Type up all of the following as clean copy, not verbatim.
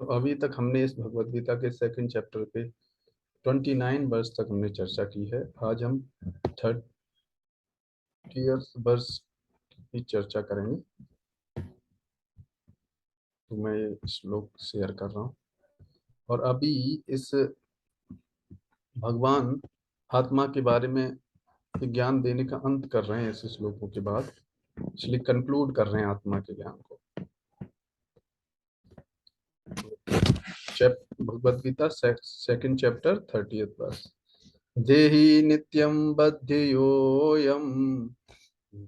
तो अभी तक हमने इस भगवत गीता के सेकंड चैप्टर पे 29 वर्ष तक हमने चर्चा की है। आज हम 30 वर्ष की चर्चा करेंगे। तो मैं ये श्लोक शेयर कर रहा हूँ। और अभी इस भगवान आत्मा के बारे में ज्ञान देने का अंत कर रहे हैं इस श्लोकों के बाद, इसलिए कंक्लूड कर रहे हैं आत्मा के ज्ञान को। Bhagavad Gita second chapter 30th verse. देहि नित्यं बध्ययोऽयं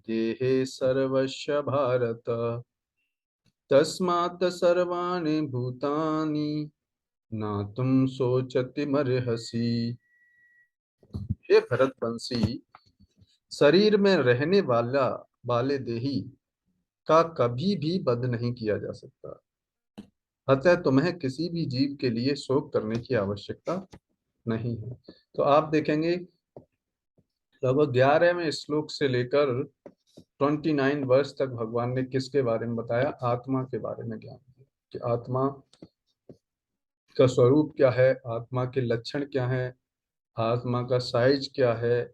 देहे सर्वस्य भारत तस्मात् सर्वाणि भूतानि नातुं शोचति मर्हसि। हे भरतवंशी, शरीर में रहने वाले देही का कभी भी वध नहीं किया जा सकता, अतः तुम्हें किसी भी जीव के लिए शोक करने की आवश्यकता नहीं है। तो आप देखेंगे लगभग 11वें श्लोक से लेकर 29 वर्ष तक भगवान ने किसके बारे में बताया? आत्मा के बारे में ज्ञान दिया कि आत्मा का स्वरूप क्या है, आत्मा के लक्षण क्या है, आत्मा का साइज क्या है,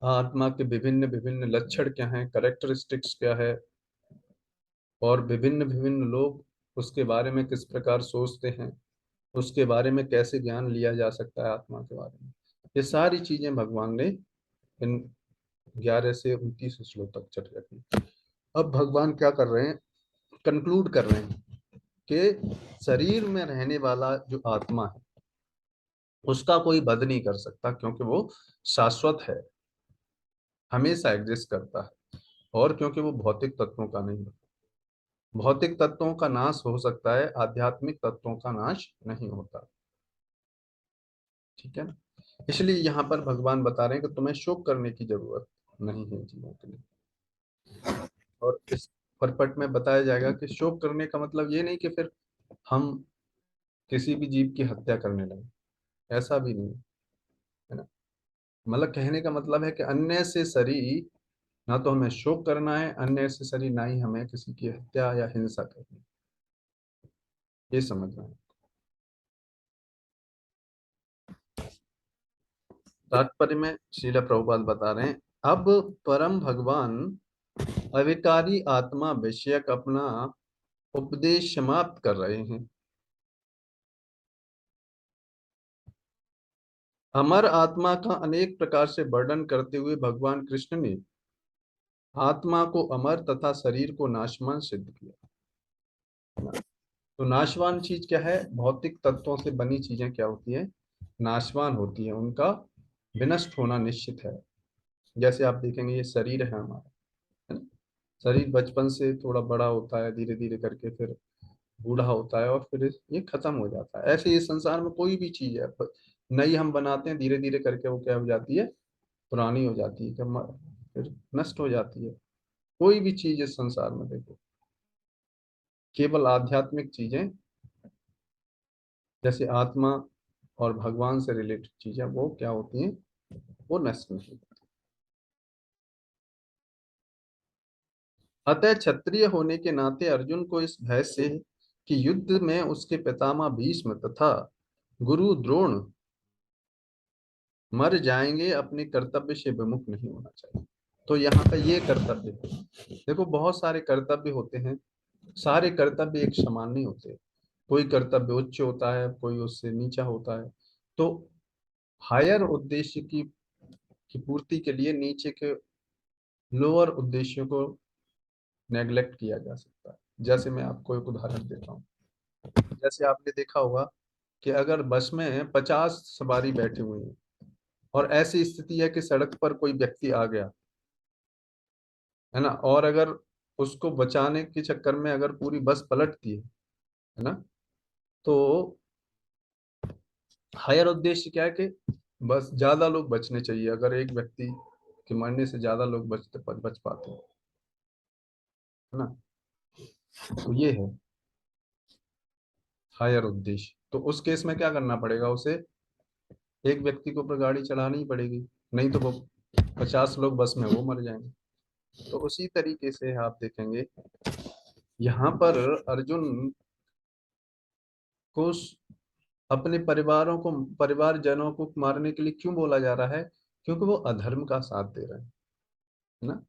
आत्मा के विभिन्न विभिन्न लक्षण क्या हैं, करेक्टरिस्टिक्स क्या है, और विभिन्न विभिन्न लोग उसके बारे में किस प्रकार सोचते हैं, उसके बारे में कैसे ज्ञान लिया जा सकता है आत्मा के बारे में। ये सारी चीजें भगवान ने इन 11 से 29 श्लोक तक चर्चा की। अब भगवान क्या कर रहे हैं? कंक्लूड कर रहे हैं कि शरीर में रहने वाला जो आत्मा है उसका कोई वध नहीं कर सकता, क्योंकि वो शाश्वत है, हमेशा एग्जिस्ट करता है, और क्योंकि वो भौतिक तत्वों का नहीं है। भौतिक तत्वों का नाश हो सकता है, आध्यात्मिक तत्वों का नाश नहीं होता। ठीक है ना? इसलिए यहाँ पर भगवान बता रहे हैं कि तुम्हें शोक करने की जरूरत नहीं है जीवों के लिए। और इस परपट में बताया जाएगा कि शोक करने का मतलब ये नहीं कि फिर हम किसी भी जीव की हत्या करने लगे, ऐसा भी नहीं है ना। मतलब कहने का मतलब है कि अन्य से सरी ना तो हमें शोक करना है, अन्य से सरी ना ही हमें किसी की हत्या या हिंसा करनी है। ये समझना है। तात्पर्य में श्रील प्रभुपाद बता रहे हैं, अब परम भगवान अविकारी आत्मा विषयक अपना उपदेश समाप्त कर रहे हैं। अमर आत्मा का अनेक प्रकार से वर्णन करते हुए भगवान कृष्ण ने आत्मा को अमर तथा शरीर को नाशवान सिद्ध किया। तो नाशवान चीज क्या है? भौतिक तत्वों से बनी चीजें क्या होती है? नाशवान होती है, उनका विनष्ट होना निश्चित है। जैसे आप देखेंगे ये शरीर है हमारा, है ना? शरीर बचपन से थोड़ा बड़ा होता है, धीरे धीरे करके फिर बूढ़ा होता है, और फिर ये खत्म हो जाता है। ऐसे इस संसार में कोई भी चीज है नई हम बनाते हैं, धीरे धीरे करके वो क्या हो जाती है? पुरानी हो जाती है, फिर नष्ट हो जाती है। कोई भी चीज इस संसार में देखो, केवल आध्यात्मिक चीजें जैसे आत्मा और भगवान से रिलेटेड चीजें वो क्या होती हैं? वो नष्ट नहीं होती। अतः क्षत्रिय होने के नाते अर्जुन को इस भय से कि युद्ध में उसके पितामह भीष्म तथा गुरु द्रोण मर जाएंगे, अपने कर्तव्य से विमुख नहीं होना चाहिए। तो यहाँ पे ये कर्तव्य, देखो बहुत सारे कर्तव्य होते हैं, सारे कर्तव्य एक समान नहीं होते। कोई कर्तव्य उच्च होता है, कोई उससे नीचा होता है। तो हायर उद्देश्य की पूर्ति के लिए नीचे के लोअर उद्देश्यों को नेग्लेक्ट किया जा सकता है। जैसे मैं आपको एक उदाहरण देता हूँ। जैसे आपने देखा होगा कि अगर बस में 50 सवारी बैठी हुई है, और ऐसी स्थिति है कि सड़क पर कोई व्यक्ति आ गया, है ना, और अगर उसको बचाने के चक्कर में अगर पूरी बस पलटती है ना, तो हायर उद्देश्य क्या है कि बस ज्यादा लोग बचने चाहिए। अगर एक व्यक्ति के मरने से ज्यादा लोग बच पाते हैं, है ना, तो ये है हायर उद्देश्य। तो उस केस में क्या करना पड़ेगा? उसे एक व्यक्ति के ऊपर गाड़ी चढ़ानी ही पड़ेगी, नहीं तो वो 50 लोग बस में वो मर जाएंगे। तो उसी तरीके से आप देखेंगे यहाँ पर अर्जुन को अपने परिवारजनों को मारने के लिए क्यों बोला जा रहा है? क्योंकि वो अधर्म का साथ दे रहे हैं, है ना।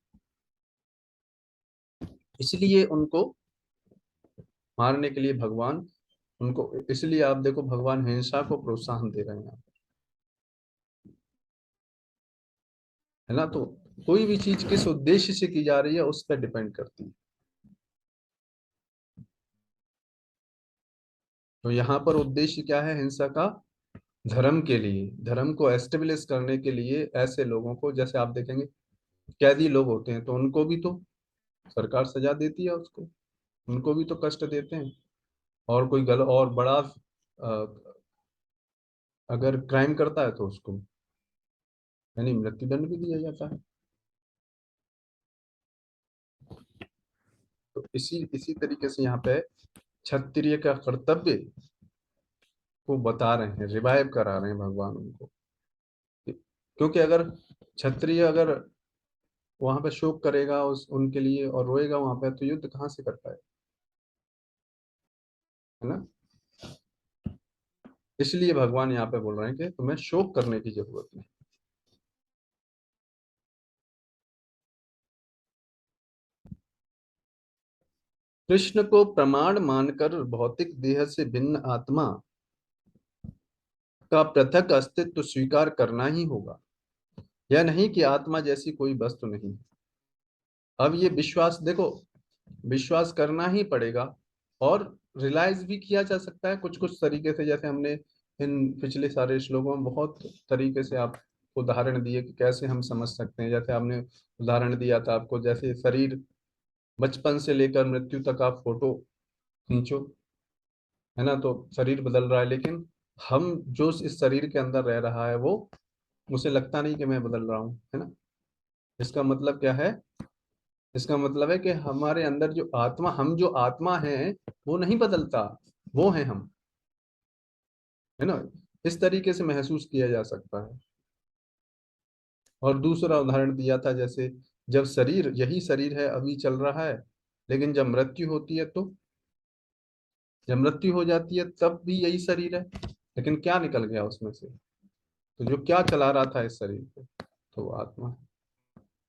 इसलिए उनको मारने के लिए भगवान, उनको इसलिए आप देखो भगवान हिंसा को प्रोत्साहन दे रहे हैं, है ना। तो कोई भी चीज किस उद्देश्य से की जा रही है उस पर डिपेंड करती है। तो यहाँ पर उद्देश्य क्या है हिंसा का? धर्म के लिए, धर्म को एस्टेब्लिश करने के लिए ऐसे लोगों को, जैसे आप देखेंगे कैदी लोग होते हैं तो उनको भी तो सरकार सजा देती है, उसको उनको भी तो कष्ट देते हैं। और कोई गलत और बड़ा अगर क्राइम करता है तो उसको यानी मृत्युदंड भी दिया जाता है। तो इसी इसी तरीके से यहाँ पे क्षत्रिय का कर्तव्य को बता रहे हैं, रिवाइव करा रहे हैं भगवान उनको। क्योंकि अगर क्षत्रिय अगर वहां पे शोक करेगा उस उनके लिए और रोएगा वहां पे, तो युद्ध कहाँ से कर पाए, है ना। इसलिए भगवान यहाँ पे बोल रहे हैं कि तुम्हें शोक करने की जरूरत नहीं। कृष्ण को प्रमाण मानकर भौतिक देह से भिन्न आत्मा का पृथक अस्तित्व स्वीकार करना ही होगा। यह नहीं कि आत्मा जैसी कोई वस्तु नहीं है। अब ये विश्वास देखो, विश्वास करना ही पड़ेगा। और रियलाइज भी किया जा सकता है कुछ कुछ तरीके से, जैसे हमने इन पिछले सारे श्लोकों में बहुत तरीके से आप उदाहरण दिए कि कैसे हम समझ सकते हैं। जैसे आपने उदाहरण दिया था आपको, जैसे शरीर बचपन से लेकर मृत्यु तक आप फोटो खींचो, है ना, तो शरीर बदल रहा है, लेकिन हम जो इस शरीर के अंदर रह रहा है वो, मुझे लगता नहीं कि मैं बदल रहा हूँ, है ना। इसका मतलब क्या है? इसका मतलब है कि हमारे अंदर जो आत्मा, हम जो आत्मा है वो नहीं बदलता, वो है हम, है ना। इस तरीके से महसूस किया जा सकता है। और दूसरा उदाहरण दिया था, जैसे जब शरीर, यही शरीर है अभी चल रहा है, लेकिन जब मृत्यु होती है तो, जब मृत्यु हो जाती है तब भी यही शरीर है, लेकिन क्या निकल गया उसमें से? तो जो क्या चला रहा था इस शरीर को, तो वो आत्मा है।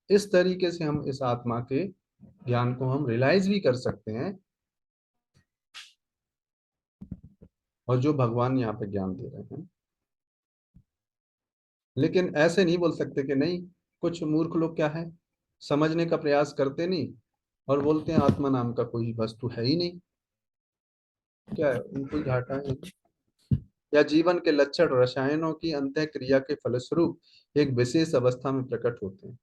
इस तरीके से हम इस आत्मा के ज्ञान को हम रियलाइज भी कर सकते हैं, और जो भगवान यहाँ पे ज्ञान दे रहे हैं। लेकिन ऐसे नहीं बोल सकते कि नहीं, कुछ मूर्ख लोग क्या है, समझने का प्रयास करते नहीं और बोलते हैं आत्मा नाम का कोई वस्तु है ही नहीं। क्या है उनको ही घाटा है? या जीवन के लक्षण रसायनों की अंतः क्रिया के फलस्वरूप एक विशेष अवस्था में प्रकट होते हैं।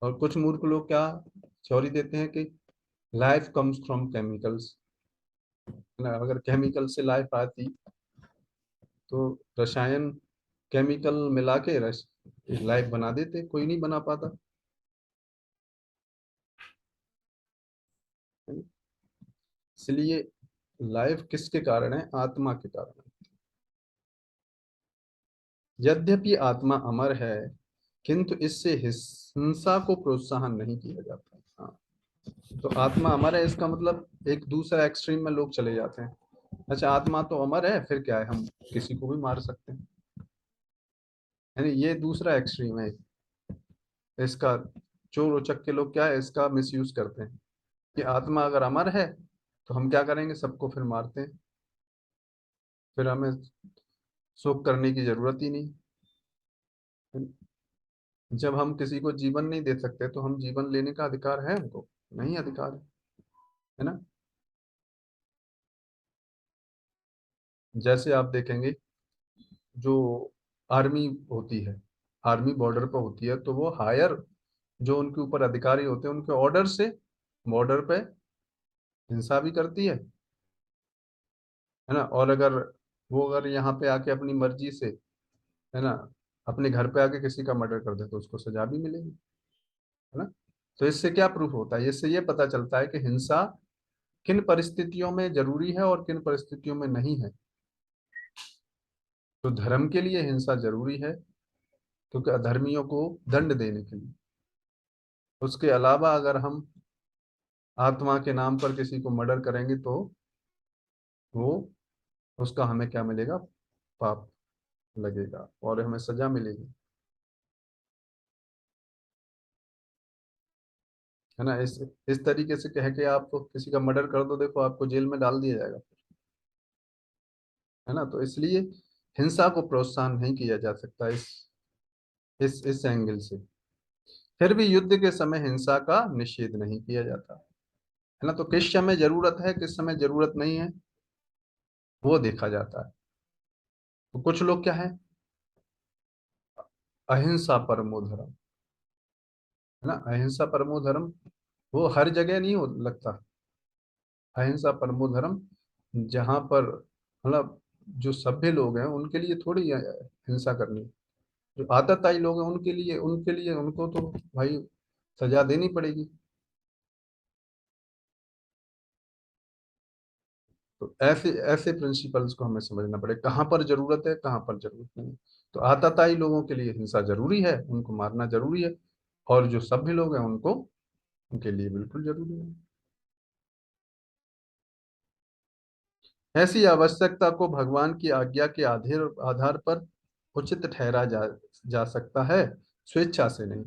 और कुछ मूर्ख लोग क्या थ्योरी देते हैं कि लाइफ कम्स फ्रॉम केमिकल्स, ना, अगर केमिकल से लाइफ आती तो रसायन, केमिकल मिला के रस लाइफ बना देते, कोई नहीं बना पाता, है ना? इसलिए लाइफ किसके कारण है? आत्मा के कारण है। यद्यपि आत्मा अमर है, किंतु इससे हिंसा को प्रोत्साहन नहीं किया जाता। हाँ, तो आत्मा अमर है इसका मतलब एक दूसरा एक्सट्रीम में लोग चले जाते हैं। अच्छा, आत्मा तो अमर है, फिर क्या है, हम किसी को भी मार सकते हैं, यानी ये दूसरा एक्सट्रीम है इसका। चोर उचक के लोग क्या है, इसका मिसयूज करते हैं कि आत्मा अगर अमर है तो हम क्या करेंगे, सबको फिर मारते हैं, फिर हमें शोक करने की जरूरत ही नहीं। जब हम किसी को जीवन नहीं दे सकते तो हम जीवन लेने का अधिकार है हमको? नहीं अधिकार है ना। जैसे आप देखेंगे जो आर्मी होती है, आर्मी बॉर्डर पर होती है, तो वो हायर, जो उनके ऊपर अधिकारी होते हैं उनके ऑर्डर से बॉर्डर पे हिंसा भी करती है ना। और अगर वो अगर यहाँ पे आके अपनी मर्जी से, है ना, अपने घर पे आके किसी का मर्डर कर दे तो उसको सजा भी मिलेगी, है ना। तो इससे क्या प्रूफ होता है? इससे ये पता चलता है कि हिंसा किन परिस्थितियों में जरूरी है और किन परिस्थितियों में नहीं है। तो धर्म के लिए हिंसा जरूरी है, क्योंकि अधर्मियों को दंड देने के लिए। उसके अलावा अगर हम आत्मा के नाम पर किसी को मर्डर करेंगे तो वो उसका हमें क्या मिलेगा? पाप लगेगा और हमें सजा मिलेगी, है ना। इस तरीके से कह के आप किसी का मर्डर कर दो, देखो आपको जेल में डाल दिया जाएगा, है ना। तो इसलिए हिंसा को प्रोत्साहन नहीं किया जा सकता इस एंगल से। फिर भी युद्ध के समय हिंसा का निषेध नहीं किया जाता, है ना। तो किस समय जरूरत है, किस समय जरूरत नहीं है, वो देखा जाता है। तो कुछ लोग क्या है, अहिंसा परमो धर्म, है ना। अहिंसा परमो धर्म, वो हर जगह नहीं हो लगता। अहिंसा परमो धर्म जहां पर मतलब जो सभ्य लोग हैं उनके लिए थोड़ी हिंसा करनी, जो आतताई लोग हैं उनके लिए उनको तो भाई सजा देनी पड़ेगी। तो ऐसे ऐसे प्रिंसिपल्स को हमें समझना पड़ेगा, कहाँ पर जरूरत है, कहाँ पर जरूरत नहीं है। तो आतताई लोगों के लिए हिंसा जरूरी है, उनको मारना जरूरी है, और जो सभ्य लोग हैं उनको, उनके लिए बिल्कुल जरूरी है। ऐसी आवश्यकता को भगवान की आज्ञा के आधार आधार पर उचित ठहरा जा सकता है, स्वेच्छा से नहीं।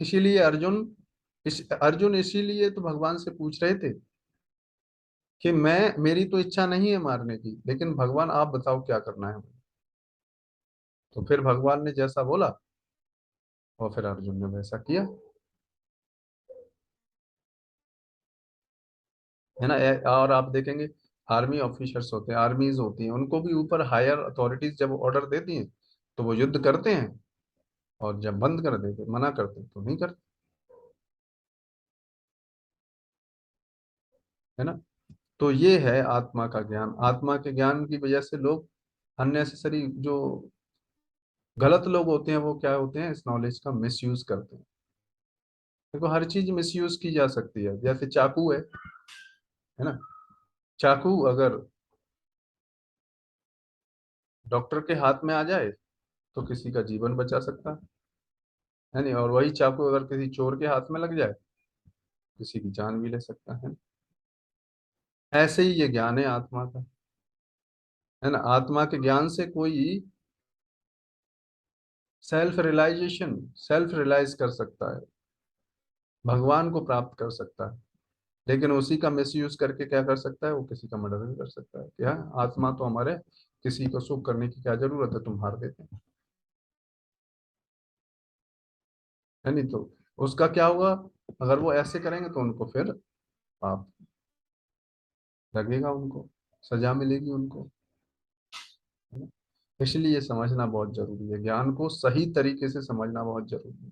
इसीलिए अर्जुन इसीलिए तो भगवान से पूछ रहे थे कि मैं, मेरी तो इच्छा नहीं है मारने की, लेकिन भगवान आप बताओ क्या करना है मुझे। तो फिर भगवान ने जैसा बोला और फिर अर्जुन ने वैसा किया, है ना। और आप देखेंगे आर्मी ऑफिसर्स होते हैं, आर्मीज होती हैं, उनको भी ऊपर हायर अथॉरिटीज जब ऑर्डर देती हैं तो वो युद्ध करते हैं, और जब बंद कर देते, मना करते हैं, तो नहीं करते, है ना। तो ये है आत्मा का ज्ञान। आत्मा के ज्ञान की वजह से लोग अननेसेसरी जो गलत लोग होते हैं वो क्या होते हैं, इस नॉलेज का मिसयूज करते हैं। देखो हर चीज मिसयूज की जा सकती है, जैसे चाकू है ना। चाकू अगर डॉक्टर के हाथ में आ जाए तो किसी का जीवन बचा सकता है नहीं, और वही चाकू अगर किसी चोर के हाथ में लग जाए, किसी की जान भी ले सकता है। ऐसे ही ये ज्ञान है आत्मा का, है ना। आत्मा के ज्ञान से कोई सेल्फ रियलाइज कर सकता है, भगवान को प्राप्त कर सकता है, लेकिन उसी का मिसयूज करके क्या कर सकता है, वो किसी का मर्डर भी कर सकता है। क्या, आत्मा तो हमारे, किसी को सुख करने की क्या जरूरत है, तुम हार देते हैं, है नहीं। तो उसका क्या होगा, अगर वो ऐसे करेंगे तो उनको फिर पाप लगेगा, उनको सजा मिलेगी उनको, है ना। इसलिए समझना बहुत जरूरी है, ज्ञान को सही तरीके से समझना बहुत जरूरी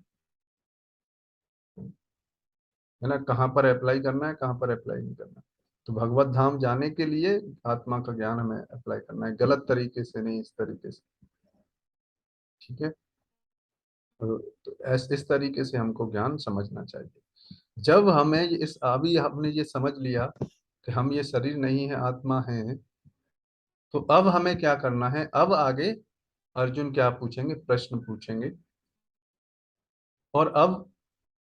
है ना। कहाँ पर अप्लाई करना है, कहाँ पर अप्लाई नहीं करना है। तो भगवत धाम जाने के लिए आत्मा का ज्ञान हमें अप्लाई करना है, गलत तरीके से नहीं, इस तरीके से, ठीक है। तो इस तरीके से हमको ज्ञान समझना चाहिए। जब हमें अभी हमने ये समझ लिया कि हम ये शरीर नहीं है, आत्मा है, तो अब हमें क्या करना है, अब आगे अर्जुन क्या पूछेंगे, प्रश्न पूछेंगे। और अब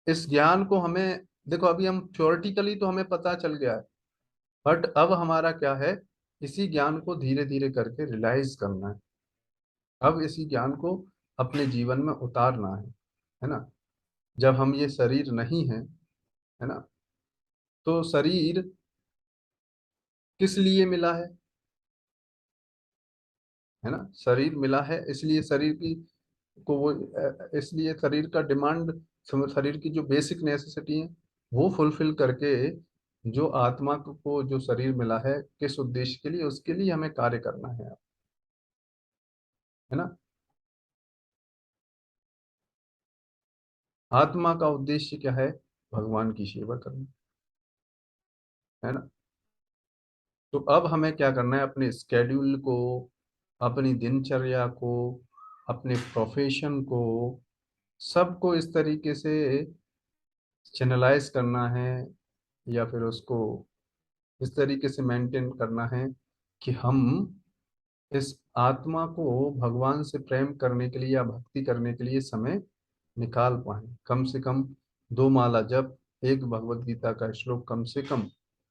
इस ज्ञान को हमें, देखो अभी हम थ्योरेटिकली तो हमें पता चल गया है, बट अब हमारा क्या है, इसी ज्ञान को धीरे धीरे करके रियलाइज करना है। अब इसी ज्ञान को अपने जीवन में उतारना है ना। जब हम ये शरीर नहीं है, है ना, तो शरीर किस लिए मिला है ना। शरीर मिला है इसलिए शरीर की को वो इसलिए शरीर का डिमांड, शरीर की जो बेसिक नेसेसिटी है वो फुलफिल करके, जो आत्मा को जो शरीर मिला है किस उद्देश्य के लिए, उसके लिए हमें कार्य करना है ना। आत्मा का उद्देश्य क्या है, भगवान की सेवा करना, है ना। तो अब हमें क्या करना है, अपने स्केड्यूल को, अपनी दिनचर्या को, अपने प्रोफेशन को, सबको इस तरीके से चैनलाइज करना है, या फिर उसको इस तरीके से मेंटेन करना है कि हम इस आत्मा को भगवान से प्रेम करने के लिए या भक्ति करने के लिए समय निकाल पाए। कम से कम 2 माला जप, एक भगवत गीता का श्लोक, कम से कम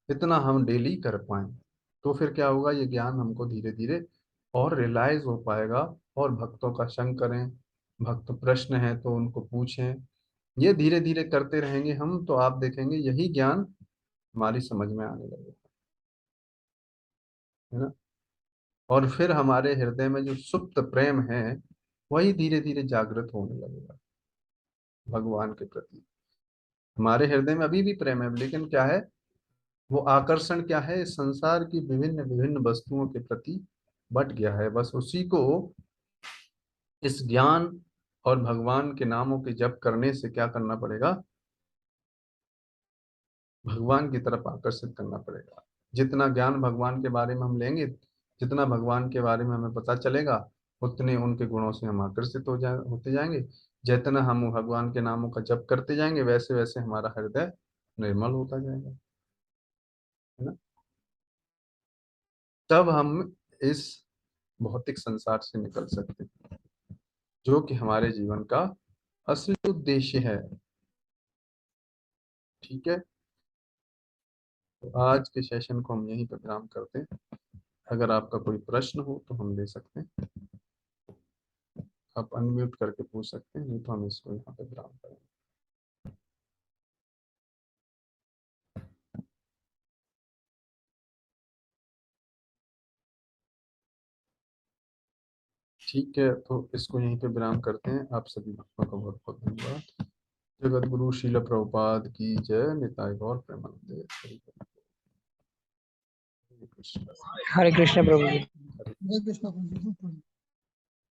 इतना हम डेली कर पाए, तो फिर क्या होगा, ये ज्ञान हमको धीरे धीरे और रियलाइज हो पाएगा। और भक्तों का संग करें, भक्त प्रश्न है तो उनको पूछें, ये धीरे धीरे करते रहेंगे हम, तो आप देखेंगे यही ज्ञान हमारी समझ में आने लगेगा, है ना। और फिर हमारे हृदय में जो सुप्त प्रेम है वही धीरे धीरे जागृत होने लगेगा भगवान के प्रति। हमारे हृदय में अभी भी प्रेम है, लेकिन क्या है, वो आकर्षण क्या है, इस संसार की विभिन्न विभिन्न वस्तुओं के प्रति बट गया है। बस उसी को इस ज्ञान और भगवान के नामों के जप करने से क्या करना पड़ेगा, भगवान की तरफ आकर्षित करना पड़ेगा। जितना ज्ञान भगवान के बारे में हम लेंगे, जितना भगवान के बारे में हमें पता चलेगा, उतने उनके गुणों से हम आकर्षित होते जाएंगे। जितना हम भगवान के नामों का जप करते जाएंगे, वैसे वैसे हमारा हृदय निर्मल होता जाएगा, है ना। तब हम इस भौतिक संसार से निकल सकते हैं, जो कि हमारे जीवन का असली उद्देश्य है। ठीक है, तो आज के सेशन को हम यहीं पर विराम करते हैं। अगर आपका कोई प्रश्न हो तो हम ले सकते हैं, आप अनम्यूट करके पूछ सकते हैं, नहीं तो हम इसको यहाँ पे विराम करेंगे। ठीक है, तो इसको यहीं पे विराम करते हैं। आप सभी भक्तों का बहुत बहुत धन्यवाद। जगत गुरु शील प्रभुपाद की जय। निताय गौर प्रेमानंदे। हरि कृष्ण। हरे कृष्ण प्रभु जी। हरे हरे कृष्ण प्रभु जी।